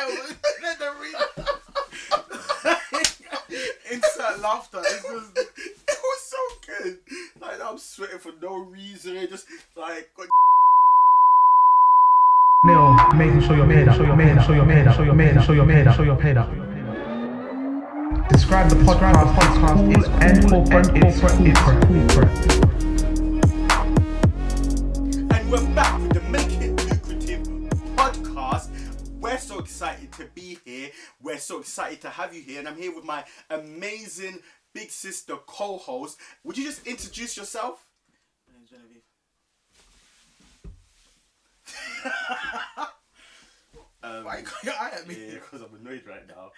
subtitles. Let them read. Insert laughter. It was so good. Like I'm sweating for no reason. It just like. Neil, making sure you're paid up. Describe the podcast is end corporate. And we're back with the Make It Lucrative podcast. We're so excited to be here. We're so excited to have you here. And I'm here with my amazing big sister co-host. Would you just introduce yourself? My name's Genevieve. Why you got your eye at me? Yeah, because I'm annoyed right now.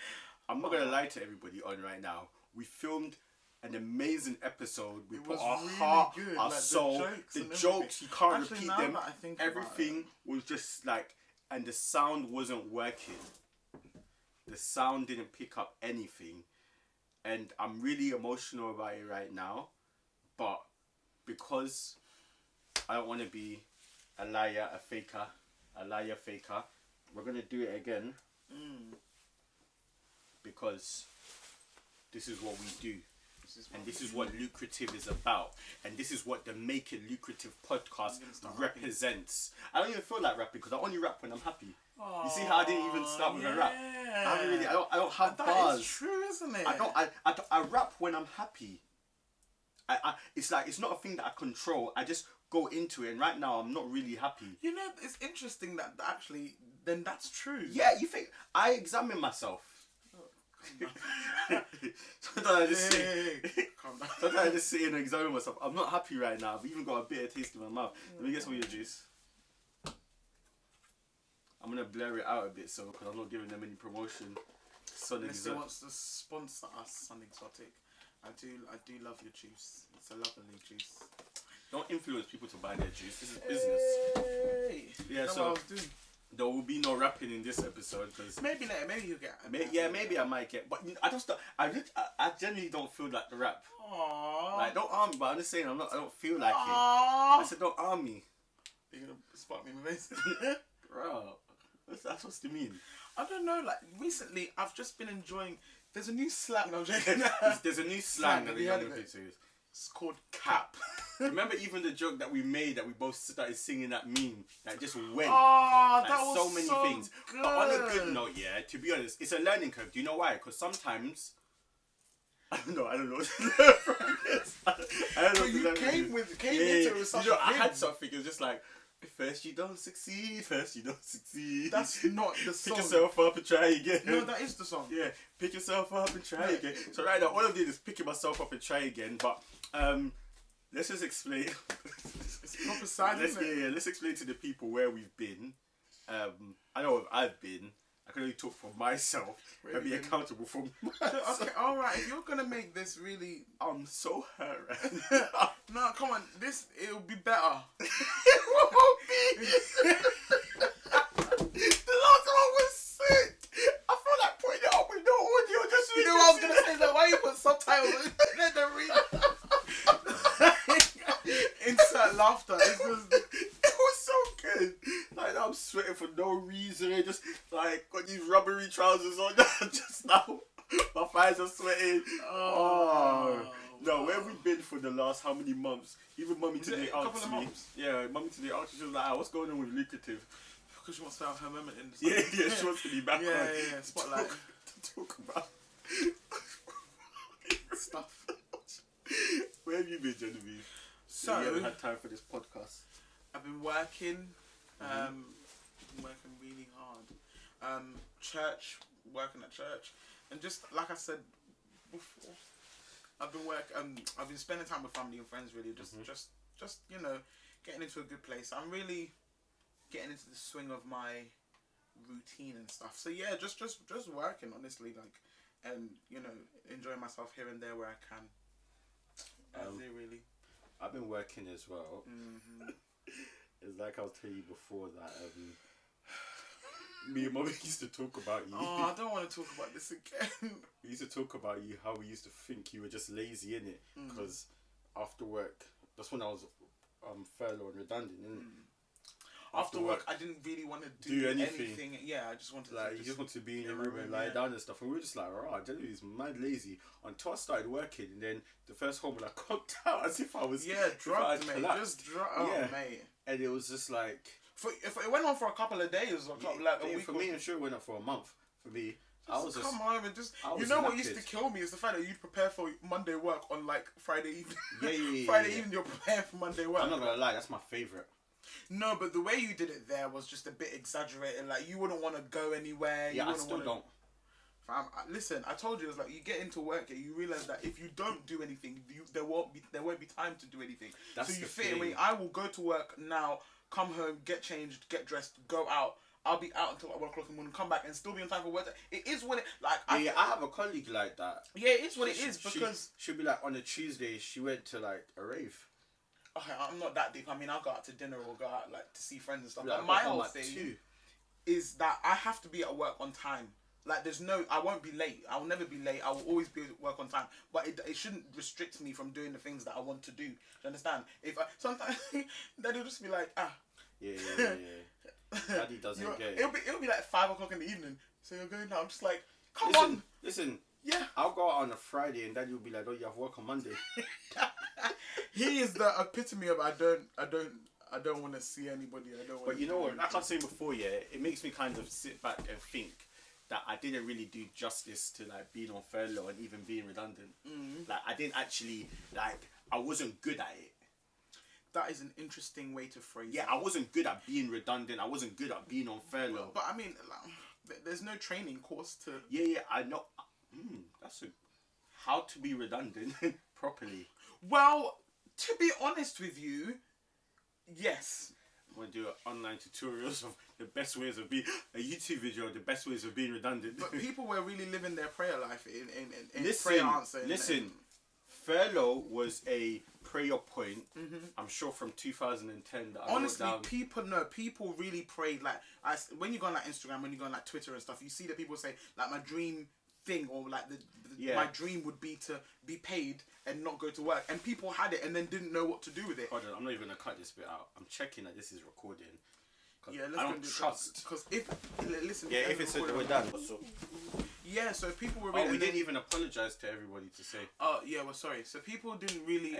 I'm not going to lie to everybody on right now. We filmed an amazing episode. We put our really heart, good. Our like soul, the jokes, you can't actually repeat them. Everything was just like, and the sound wasn't working. The sound didn't pick up anything. And I'm really emotional about it right now. But because I don't want to be a liar, a faker, we're going to do it again. Because this is what we do. This is what Lucrative is about. And this is what the Make It Lucrative podcast represents. I don't even feel like rapping because I only rap when I'm happy. You see how I didn't even start with a rap? I don't have bars. That is true, isn't it? I rap when I'm happy. It's like, it's not a thing that I control. I just go into it, and right now I'm not really happy. You know, it's interesting that actually, then that's true. Yeah, you think, I examine myself. Sometimes I just sit and examine myself. I'm not happy right now. I've even got a bitter taste in my mouth. Let me get some of your juice. I'm gonna blur it out a bit because I'm not giving them any promotion. Unless he wants to sponsor us, Sun Exotic. I do love your juice. It's a lovely juice. Don't influence people to buy their juice. This is business. Hey. Yeah, that's what I was doing. There will be no rapping in this episode because maybe later, maybe you'll get. Maybe I might get, but I genuinely don't feel like the rap. Aww. Like don't arm me, but I'm just saying I don't feel like it. I said don't arm me. You're gonna spot me in the face, bro. That's what's the mean. I don't know. Like recently, I've just been enjoying. There's a new slang. No, I'm joking. There's a new slang that it's called cap. Remember even the joke that we made that we both started singing that meme that just went. Oh, like, that was so many things. Good. But on a good note, yeah, to be honest, it's a learning curve. Do you know why? Because sometimes I don't know what to learn from this. I don't know. But you came into it with something. I had something. It was just like, first you don't succeed. That's not the song. Pick yourself up and try again. No, that is the song. Yeah, pick yourself up and try again. So right now, all I did is picking myself up and try again. But let's just explain. It's proper side, isn't it? Yeah, let's explain to the people where we've been. I know where I've been. I can only talk for myself and be accountable for myself. Okay, alright, if you're gonna make this really... I'm so hurt right now. No, come on, it'll be better. It won't be! The last one was sick! I feel like putting it up with no audio just so you know what I was gonna say, like, why you put subtitles? Let them read. Insert laughter. It was so good. Like I'm sweating for no reason. I just like got these rubbery trousers on just now. My thighs are sweating. No, where have we been for the last how many months? Even mummy today asked me. Yeah, mummy today asked me. She was like, "What's going on with Lucrative?" Because she wants to have her moment in. Yeah, she wants to be back on. Yeah. Spotlight. To talk about stuff. Where have you been, Genevieve? So you haven't had time for this podcast. I've been working. Working really hard. Working at church, and just like I said before, I've been spending time with family and friends. Really, just you know, getting into a good place. I'm really getting into the swing of my routine and stuff. So yeah, just working honestly, like, and you know, enjoying myself here and there where I can. That's it really. I've been working as well. It's like I was telling you before that me and Mummy used to talk about you. Oh, I don't want to talk about this again. We used to talk about you, how we used to think you were just lazy, innit? Because after work, that's when I was furloughed and redundant, innit? after work, I didn't really want to do anything. Yeah, I just wanted to you just want to be in your room and lie down and stuff. And we were just like, generally it's mad lazy until I started working. And then the first home when I conked out as if I was drugged, mate. Just drugged, mate. And it was just like if it went on for a couple of days or a week. For me, I'm sure it went on for a month. For me. Come home and just what used to kill me is the fact that you'd prepare for Monday work on like Friday evening. Yeah. Friday evening you're preparing for Monday work. I'm not gonna lie, that's my favourite. No, but the way you did it there was just a bit exaggerated. Like you wouldn't want to go anywhere. Yeah, I still don't. Fam, listen, I told you, it was like you get into work and you realise that if you don't do anything, there won't be time to do anything. So you fit in. I will go to work now, come home, get changed, get dressed, go out. I'll be out until like 1 o'clock in the morning, come back and still be on time for work. It is what it like. I have a colleague like that. Yeah, it is what it is because she'll be like on a Tuesday she went to like a rave. Okay, I'm not that deep. I mean, I'll go out to dinner or go out like to see friends and stuff. But my whole thing is that I have to be at work on time. Like, I won't be late. I will never be late. I will always be at work on time. But it shouldn't restrict me from doing the things that I want to do. Do you understand? Sometimes Daddy will just be like, Yeah. Daddy doesn't get it. It'll be like 5 o'clock in the evening. So you're going now. I'm just like, come on. Listen. Yeah. I'll go out on a Friday and Daddy will be like, oh, you have work on Monday. He is the epitome of I don't want to see anybody. But you know what? Like I was saying before, it makes me kind of sit back and think that I didn't really do justice to like being on furlough and even being redundant. Like I didn't actually I wasn't good at it. That is an interesting way to phrase it. Yeah, I wasn't good at being redundant. I wasn't good at being on furlough. But I mean, there's no training course to... Yeah, I know. How to be redundant properly. Well, to be honest with you, yes. I'm going to do online tutorials of the best ways of being... A YouTube video of the best ways of being redundant. But people were really living their prayer life in prayer answer. Listen, furlough was a prayer point, I'm sure from 2010 that honestly, I wrote down. people really prayed. Like, when you go on like Instagram, when you go on like Twitter and stuff, you see that people say like my dream thing or like my dream would be to be paid and not go to work, and people had it and then didn't know what to do with it. Hold on, I'm not even gonna cut this bit out. I'm checking that this is recording. Yeah, let's I don't trust. Because if it's we're done. Yeah, so people were really... we didn't even apologise to everybody to say. Oh, yeah, we're sorry. So people didn't really...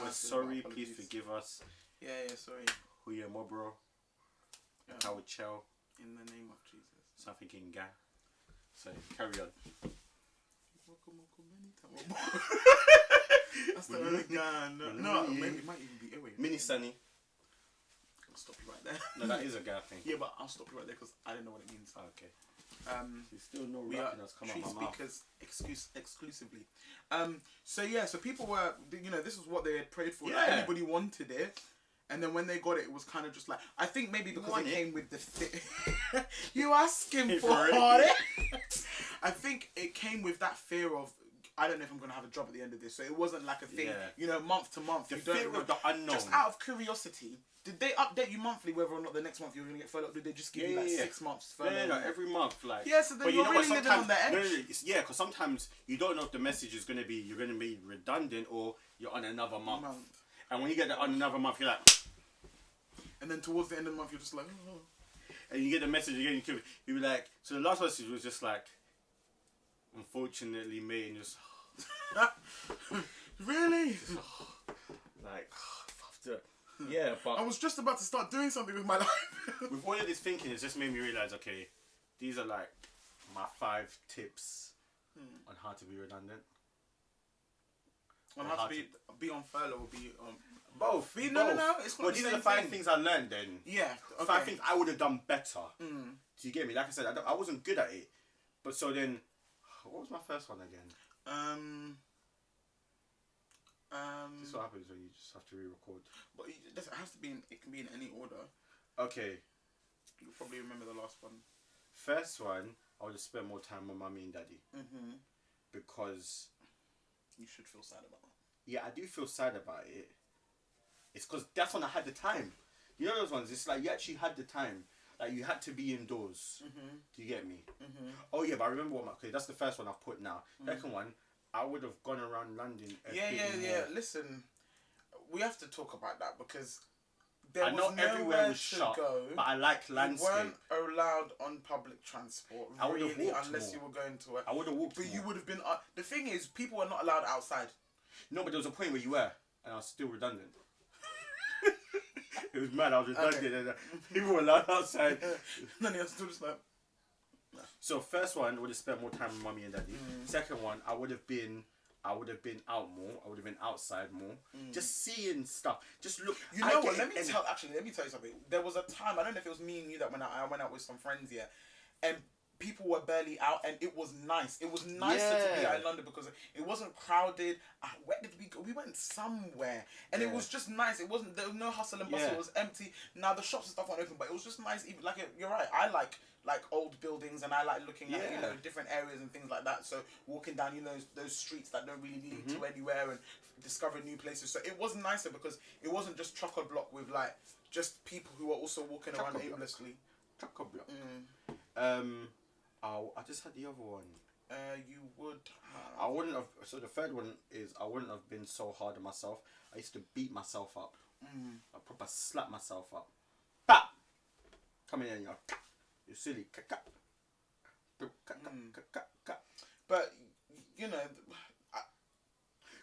We're sorry, please forgive us. Yeah, sorry. Huye Mobro. Howard Chell. In the name of Jesus. Something in Ga. So, carry on. That's the only guy. No, maybe it might even be... Mini Sunny. I'll stop you right there. No, that is a Ga thing. Yeah, but I'll stop you right there because I don't know what it means. Oh, okay. There's still no rapping that's come out my mouth. Speakers exclusively. So people were, this is what they had prayed for. Yeah. Like, everybody wanted it, and then when they got it, it was kind of just like, I think maybe because it came with the you asking for it. I think it came with that fear of, I don't know if I'm going to have a job at the end of this. So it wasn't like a thing, month to month. The fear of the unknown. Just out of curiosity, did they update you monthly whether or not the next month you were going to get furloughed? Did they just give you 6 months furlough? No, every month. Like, yeah, so then you're really living on the edge. No, because sometimes you don't know if the message is going to be, you're going to be redundant or you're on another month. And when you get on another month, you're like... And then towards the end of the month, you're just like... Oh. And you get the message again, you'll be like... So the last message was just like... Unfortunately, mate, and just... Really? Like... Yeah, but... I was just about to start doing something with my life. With all of this thinking, it's just made me realise, okay, these are like my 5 tips on how to be redundant. On how to be on furlough or be on... Both. No. It's not these are the 5 things I learned then. Yeah. Okay. 5 things I would have done better. Do you get me? Like I said, I wasn't good at it. But so then... What was my first one again? This is what happens when you just have to re-record. But it has to be it can be in any order. Okay. You'll probably remember the last one. First one, I would have spent more time with mummy and daddy. Because... You should feel sad about it. Yeah, I do feel sad about it. It's because that's when I had the time. You know those ones? It's like you actually had the time. Like you had to be indoors. Do you get me? Oh yeah, but I remember okay, that's the first one I've put now. Second one, I would have gone around London. Yeah. Listen, we have to talk about that because there was nowhere to go. But I like landscape. You weren't allowed on public transport, I would have really, walked unless more. you were going to work. I would have walked But more. you would have been... the thing is, people were not allowed outside. No, but there was a point where you were, and I was still redundant. It was mad, I was redundant. Okay. People were allowed outside. None of us still just like... So first one, I would have spent more time with mummy and daddy. Second one, I would have been out more. I would have been outside more. Just seeing stuff. Just look. You know what? Let me tell you something. There was a time, I don't know if it was me and you that I went out with some friends here, and people were barely out, and it was nice. It was nicer to be out in London because it wasn't crowded. Where did we go? We went somewhere, and it was just nice. There was no hustle and bustle. It was empty. Now the shops and stuff weren't open, but it was just nice. Even you're right. I like old buildings, and I like looking at different areas and things like that. So walking down those streets that don't really lead to anywhere and discovering new places. So it was nicer because it wasn't just chock-a-block with like just people who were also walking around aimlessly. Chock-a-block. I just had the other one. You would. I wouldn't have. So the third one is I wouldn't have been so hard on myself. I used to beat myself up. I proper slap myself up. Bah! Come in here, you're silly. But you know,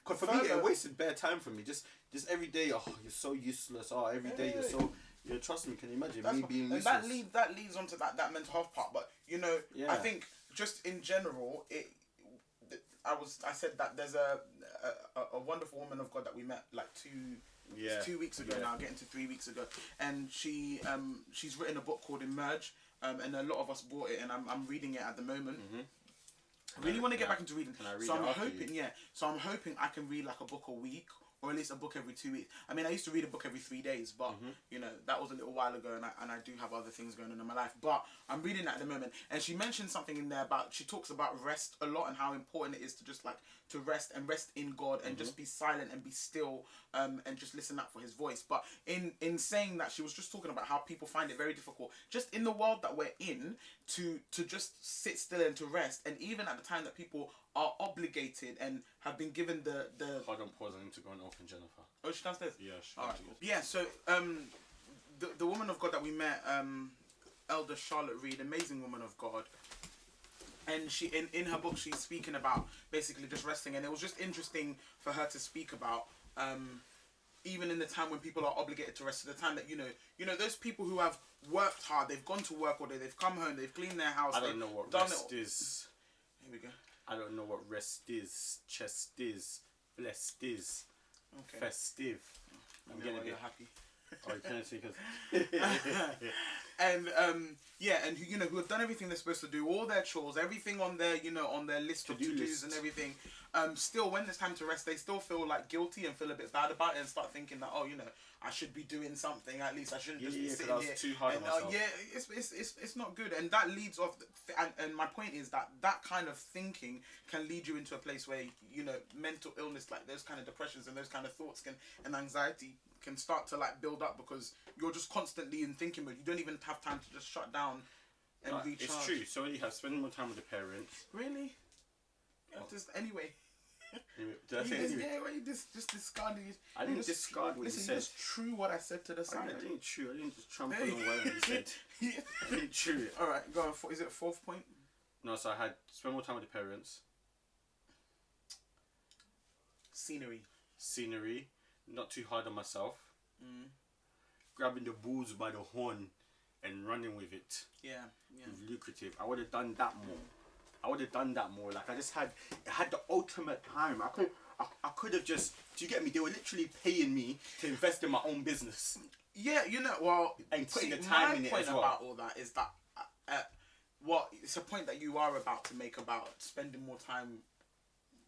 cause for me it wasted bare time for me. Just every day. Oh, you're so useless. Oh, every day you're so. Yeah, trust me. Can you imagine me being useless? And that leads on to that mental health part. But you know, I think just in general, I said that there's a wonderful woman of God that we met like 2 weeks ago now, getting to 3 weeks ago, and she's written a book called Emerge, and a lot of us bought it, and I'm reading it at the moment. I really want to get back into reading. Can I read so it I'm after hoping, you? So I'm hoping I can read like a book a week, or at least a book every 2 weeks. I mean, I used to read a book every 3 days, but you know that was a little while ago, and I do have other things going on in my life. But I'm reading that at the moment, and she mentioned something in there about she talks about rest a lot and how important it is to just like to rest in God and just be silent and be still, and just listen out for His voice. But in saying that, she was just talking about how people find it very difficult, just in the world that we're in, to just sit still and to rest, and even at the time that people are obligated and have been given the. Hold on, pause. I need to go and open Jennifer. Oh, she's downstairs. Yeah, she's all right. Yeah. So the woman of God that we met, Elder Charlotte Reed, amazing woman of God. And she in her book she's speaking about basically just resting, and it was just interesting for her to speak about even in the time when people are obligated to rest, the time that you know those people who have worked hard, they've gone to work all day, they've come home, they've cleaned their house. I don't know what rest is. Here we go. I don't know what rest is, chest is, blessed is, festive. I'm getting a bit happy. Oh, you can't see because. And and who have done everything they're supposed to do, all their chores, everything on their on their list of to-dos and everything. Still, when it's time to rest, they still feel like guilty and feel a bit bad about it and start thinking that I should be doing something. At least I shouldn't just be sitting here. Too hard on myself. It's not good, and that leads off. And my point is that kind of thinking can lead you into a place where mental illness, like those kind of depressions and those kind of thoughts and anxiety can start to like build up because you're just constantly in thinking mode. You don't even have time to just shut down and recharge. It's true. So you have spending more time with the parents. Really? Yeah, just anyway. Did I say anyway? Yeah, well, you just discarded it. I didn't discard what you said. Listen, just true what I said to the side. I didn't chew. I didn't just trample on whatever you said. I didn't chew it. All right, go on. Is it fourth point? No, so I had spend more time with the parents. Scenery. Not too hard on myself. Grabbing the bulls by the horn and running with it. Yeah. With Lucratif. I would have done that more. Like I just had the ultimate time. I could have just. Do you get me? They were literally paying me to invest in my own business. Yeah, well, and putting the time in it as well. My point about all that is that it's a point that you are about to make about spending more time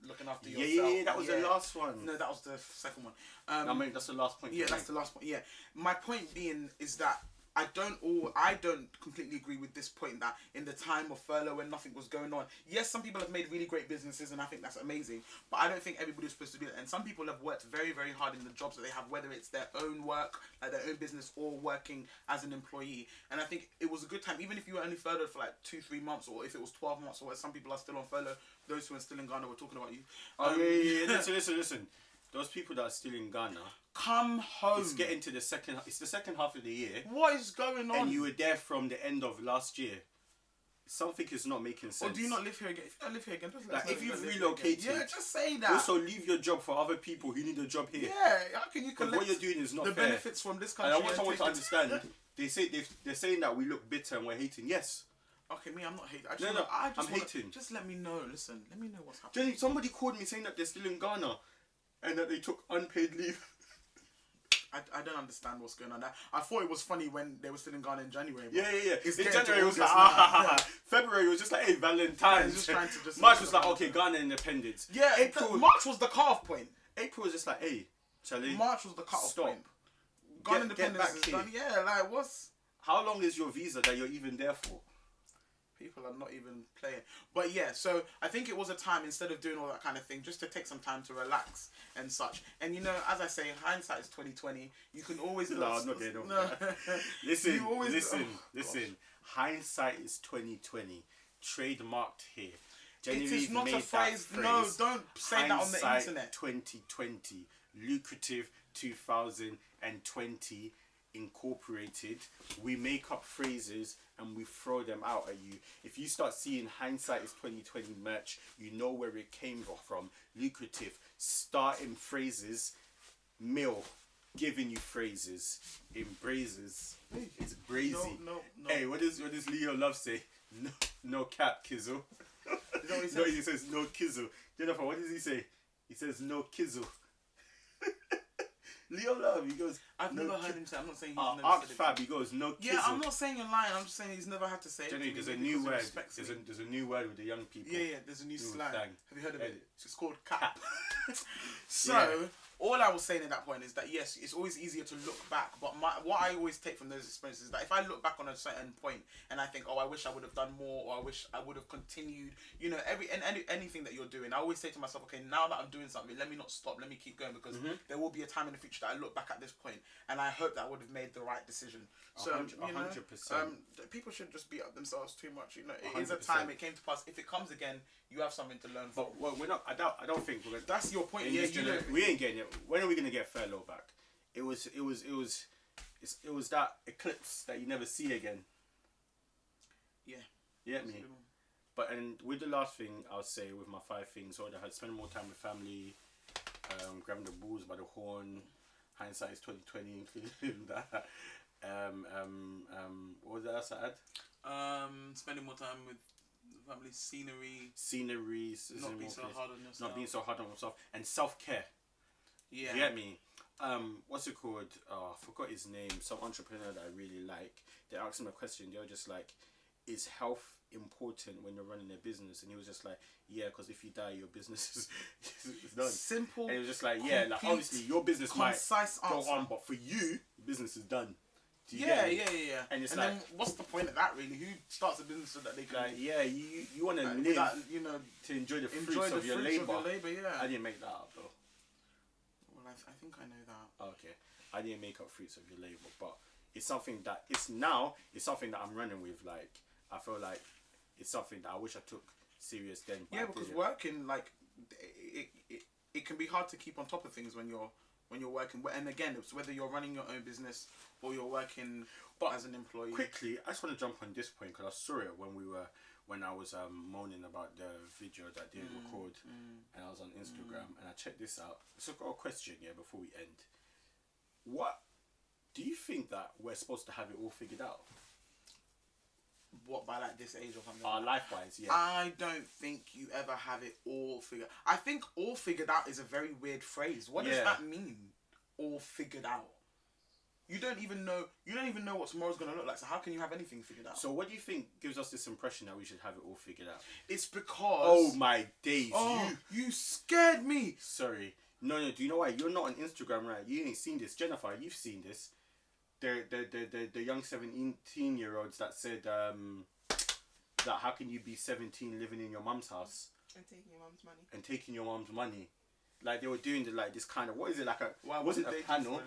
looking after yourself. Yeah, that was the last one. No, that was the second one. I mean, that's the last point. Yeah, that's the last point. Yeah, my point being is that I don't completely agree with this point that in the time of furlough when nothing was going on, yes, some people have made really great businesses and I think that's amazing, but I don't think everybody's supposed to do that. And some people have worked very, very hard in the jobs that they have, whether it's their own work, like their own business, or working as an employee. And I think it was a good time, even if you were only furloughed for like 2-3 months, or if it was 12 months, or some people are still on furlough. Those who are still in Ghana, we're talking about you. Yeah. Listen. those people that are still in Ghana, come home. It's getting to the second. It's the second half of the year. What is going on? And you were there from the end of last year. Something is not making sense. Or do you not live here again? If you don't live here again, just like if you've relocated, just say that. Also, leave your job for other people who need a job here. Yeah, how can you collect what you're doing is not the fair. benefits from this country? And I want someone to understand. They're saying that we look bitter and we're hating. Yes. Okay, me, I'm not hating. I'm hating. Just let me know. Listen, let me know what's happening. Jenny, somebody called me saying that they're still in Ghana, and that they took unpaid leave. I don't understand what's going on there. I thought it was funny when they were still in Ghana in January. Yeah. In January, it was like, like, February, it was just like, hey, Valentine's. Just trying to just March was like, okay, Ghana independence. Yeah, March was the cut-off point. April was just like, hey, Charlie. March was the cut-off point. Ghana independence is done. Yeah, like, what's... How long is your visa that you're even there for? People are not even playing. But yeah, so I think it was a time, instead of doing all that kind of thing, just to take some time to relax and such. And you know, as I say, hindsight is 20/20. You can always... No, I'm not getting over that. Listen. Hindsight is 20/20. Trademarked here. It is not a phrase. No, don't say that on the internet. 2020. Lucrative 2020. Incorporated. We make up phrases and we throw them out at you. If you start seeing hindsight is 2020 merch, you know where it came from. Lucrative, starting phrases, mill, giving you phrases, embraces. It's brazy. No. Hey, what does Leo Love say? No cap, Kizzle. Is that what he says? No, he says no kizzle. Jennifer, what does he say? He says no kizzle. Leo Love, he goes. I've never heard him say. I'm not saying he's never Arc said it. Fab, he goes no kizzle. Yeah, I'm not saying you're lying. I'm just saying he's never had to say it. Jenny, there's a new word. There's a new word with the young people. Yeah, there's a new slang. Have you heard of it? It's called cap. So, all I was saying at that point is that yes, it's always easier to look back, but what I always take from those experiences is that if I look back on a certain point and I think, oh, I wish I would have done more, or I wish I would have continued, you know, anything that you're doing, I always say to myself, okay, now that I'm doing something, let me not stop, let me keep going, because there will be a time in the future that I look back at this point and I hope that I would have made the right decision. So, 100%. People shouldn't just beat up themselves too much. You know, it is a time. It came to pass. If it comes again, you have something to learn from. But well, we're not. I don't think we're gonna. That's your point. Yeah, we ain't getting it. When are we gonna get furlough back? It was that eclipse that you never see again. Yeah. You get me? But and with the last thing, I'll say with my 5 things, I had spend more time with family, grabbing the bulls by the horn. Hindsight is 2020, including that. What was that else I had? Spending more time with family, scenery, not being so hard on yourself. Not being so hard on yourself, and self-care. Yeah. You get me? What's it called? Oh, I forgot his name. Some entrepreneur that I really like. They asked him a question. They were just like, is health important when you're running a business? And he was just like, yeah, because if you die, your business is done. Simple. And he was just like, yeah, like obviously your business might go on, but for you, business is done. Yeah. And it's then what's the point of that really? Who starts a business so that they can? You want to live, to enjoy the fruits of your labour. Yeah. I didn't make that up though. Well, I think I know that. Okay, I didn't make up fruits of your labour, but it's something that it's something that I'm running with. Like I feel like it's something that I wish I took serious then. Yeah, because working it can be hard to keep on top of things when you're working. And again, it's whether you're running your own business or you're working as an employee. Quickly, I just want to jump on this point because I saw it when I was moaning about the video that didn't record, and I was on Instagram and I checked this out. So I've got a question before we end. What do you think that we're supposed to have it all figured out? What, by like this age or something? Life-wise, yeah. I don't think you ever have it all figured. I think all figured out is a very weird phrase. What does that mean? All figured out. You don't even know what tomorrow's gonna look like. So how can you have anything figured out? So what do you think gives us this impression that we should have it all figured out? It's because oh my days, you scared me. Sorry, no. Do you know why? You're not on Instagram, right? You ain't seen this, Jennifer. You've seen this. The young 17-year-olds that said that how can you be 17 living in your mum's house and taking your mum's money. Like they were doing this kind of, what is it, like wasn't a panel?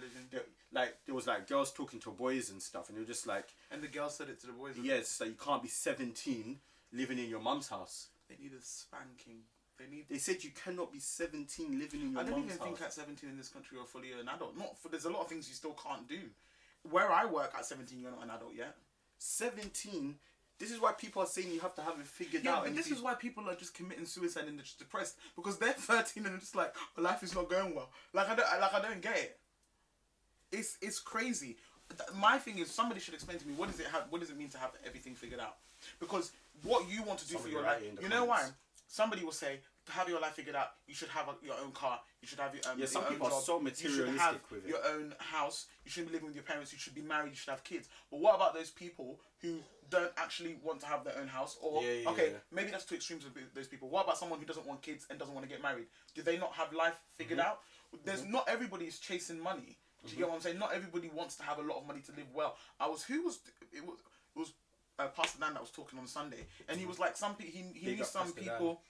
Like there was like girls talking to boys and stuff, and they were just like, and the girls said it to the boys. Yeah, it's like you can't be 17 living in your mum's house. They need a spanking. They said you cannot be 17 living in your I don't even think at 17 in this country you're fully an adult. There's a lot of things you still can't do. Where I work at 17, you're not an adult yet. 17. This is why people are saying you have to have it figured out. But this is why people are just committing suicide and they're just depressed because they're 13 and they're just like, well, life is not going well. I don't get it. It's crazy. My thing is, somebody should explain to me what does it mean to have everything figured out? Because what you want to do for your life, you know why? Somebody will say, to have your life figured out, you should have your own car, you should have your some your people own are job, so materialistic you should have with it. your own house, you shouldn't be living with your parents, you should be married, you should have kids. But what about those people who don't actually want to have their own house? Or maybe that's two extremes of those people. What about someone who doesn't want kids and doesn't want to get married? Do they not have life figured out? There's not everybody is chasing money. Do you get what I'm saying? Not everybody wants to have a lot of money to live well. It was Pastor Dan that was talking on Sunday, and he was like, some people he knew some people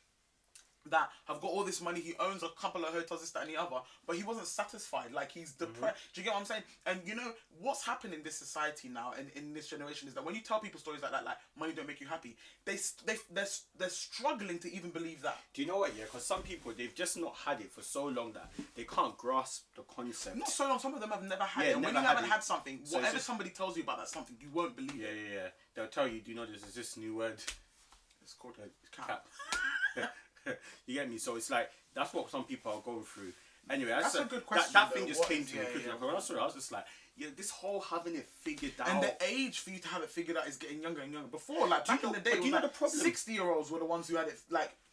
that have got all this money. He owns a couple of hotels, this, that, and the other, but he wasn't satisfied. Like, he's depressed. Do you get what I'm saying? And you know what's happened in this society now, and in this generation, is that when you tell people stories like that, like money don't make you happy, they're struggling to even believe that. Do you know what? Yeah, because some people, they've just not had it for so long that they can't grasp the concept. Not so long. Some of them have never had it. And when you haven't had something, whatever somebody tells you about that something, you won't believe it. Yeah. They'll tell you, do you know there's this new word? It's called cap. You get me? So it's like, that's what some people are going through. Anyway, that's a good question. That thing just came to me quickly. When I saw it, I was just like, this whole having it figured out. And the age for you to have it figured out is getting younger and younger. Before, like back in the day, the problem? 60-year-olds were the ones who had it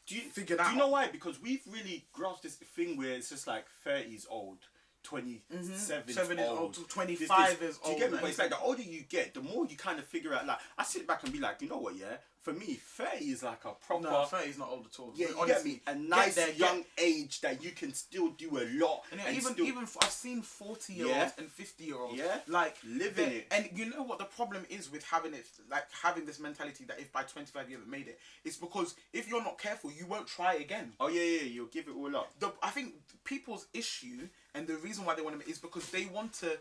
figured out. Do you know why? Because we've really grasped this thing where it's just like 30s old, 27 is old, 25 is old. Do you get me? But it's like the older you get, the more you kind of figure out. Like, I sit back and be like, you know what? Yeah, for me, 30 is like a proper. No, 30 is not old at all. Yeah, you get me. A nice young age that you can still do a lot. And even I've seen 40-year-olds and 50-year-olds like living it. And you know what the problem is with having this mentality that if by 25 you haven't made it, it's because if you're not careful, you won't try again. Oh yeah, you'll give it all up. I think people's issue and the reason why they want to is because they want to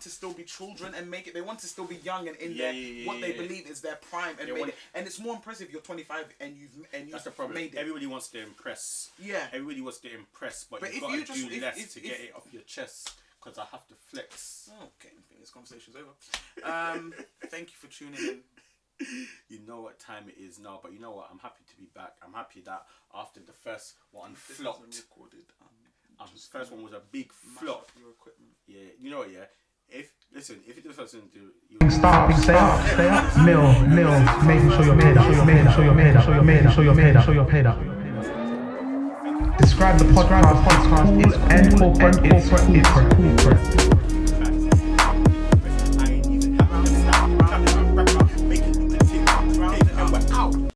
still be children and make it. They want to still be young and in what they believe is their prime and made it. And it's more impressive you're 25 and you've that's the problem. Made it. Everybody wants to impress. Yeah. Everybody wants to impress, but you've got to do less to get it off your chest. Because I have to flex. Okay, I think this conversation's over. Thank you for tuning in. You know what time it is now, but you know what? I'm happy to be back. I'm happy that after the first one flopped. The first one was a big flop. Your equipment. Yeah, you know what? Yeah, if it was something to you. Stay up, mill, making sure you're paid up. Describe the podcast is end for